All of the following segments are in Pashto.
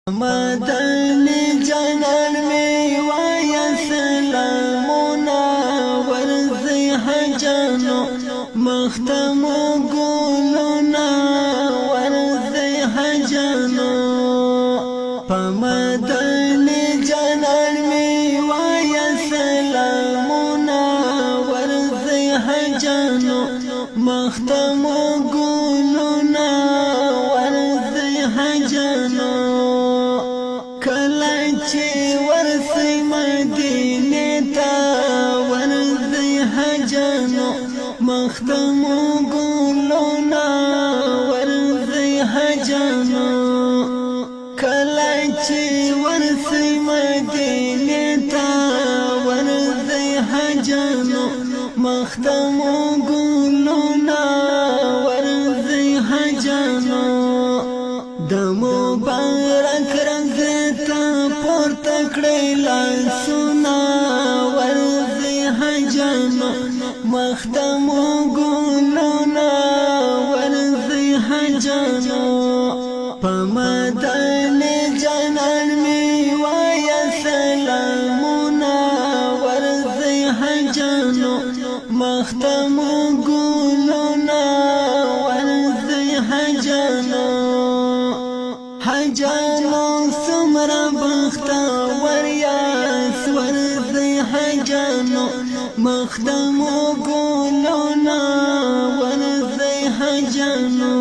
مدنی جانان می وایا سلامونه ورځي حجانو مختم ګلونه ورځي حجانو په مدنی جانان می وایا سلامونه ورځي حجانو مختم ګلونه ورځي حجانو ورسي مدينة ورزي حجانو مختم قولونا ورزي حجانو كلاچي ورسي مدينة ورزي حجانو مختم قولونا ورزي حجانو دمو بارك رزتا پورتکړی لاسونه ورځي حجانو مختم ګلونه ورځي حجانو په مدني جانان می وایا سلامونه ورځي حجانو مختم ګلونه ورځي حجانو حجانو سمرا بختا وریاس ورځي حجانو مختم ګلونا ورځي حجانو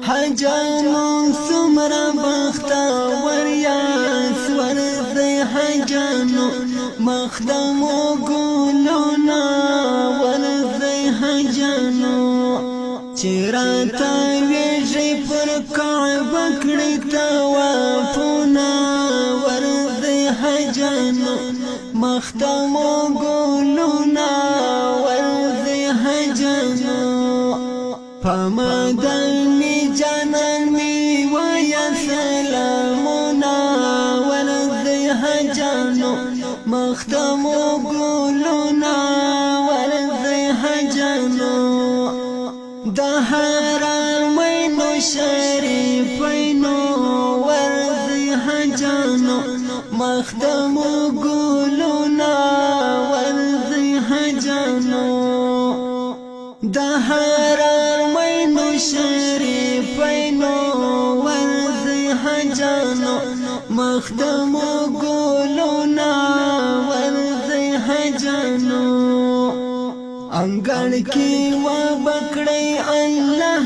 حجانو سمرا بختا وریاس ورځي حجانو مختم ګلونا ورځي حجانو چیرته ویږي پر کعبه کړی طوافونه ورځي حجانو مختم ګلونه ورځي حجانو په مدني جانان می وایا سلامونه ورځي حجانو مختم ګلونه ورځي حجانو د حرمینو شریفینو ورځي حجانو مختم ګلونه ورځي حجانو د حرمینو شریفینو ورځي حجانو مختم ګلونه ورځي حجانو انګړ کې و بکړی الله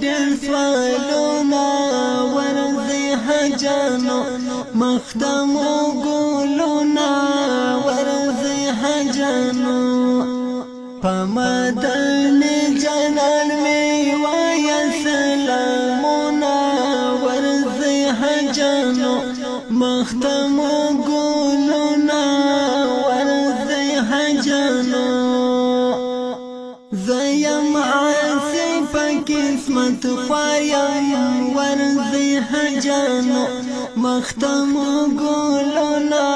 ډېر سوالونه ورځي حجانو مختم ګلونه ورځي حجانو په مدني جانان می وایا سلامونه ورځي حجانو مختم ګلونه ورځي حجانو زیم عاصی پا قسمت خوایم ورځي حجانو مختم ګلونا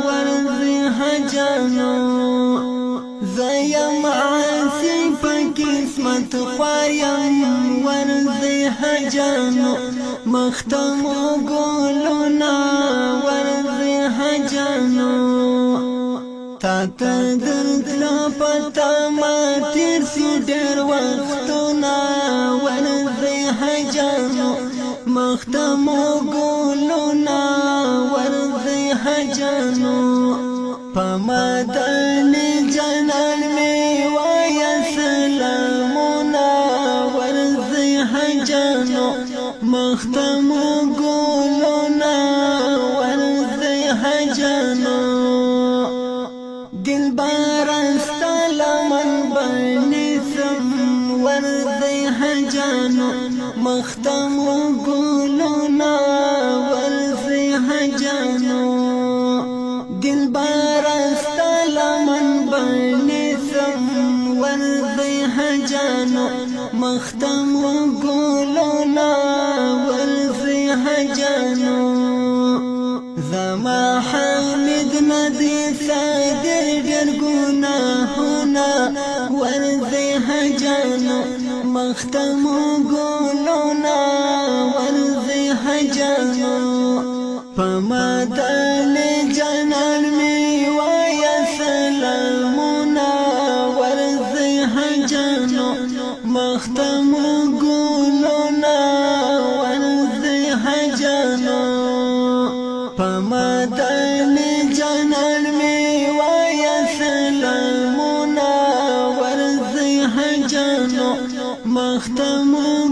ورځي حجانو زیم عاصی پا قسمت خوایم ورځي حجانو مختم ګلونا ورځي حجانو تا تدرتلو پتا ما تیر سی ډېر وختونه ورځي حجانو مختم ګلونه ورځي حجانو په مدني جانان می وایا سلامونه ورځي حجانو مختم ګلونه ورځي حجانو دلبار استلمن بنسم ورځي حجانو مختم ګلونه ورځي حجانو دلبار استلمن بنسم ورځي حجانو مختم ګلونه ورځي حجانو زما حامد ندی صادر ډېر ګناهونه ورځي حجانو مختم ګلونه ورځي حجانو پمدن جنان می وایا سلامنا ورزی حجانو مختم گلونا ورزی حجانو پمدن جنان می وایا سلامنا ورزی حجانو مختم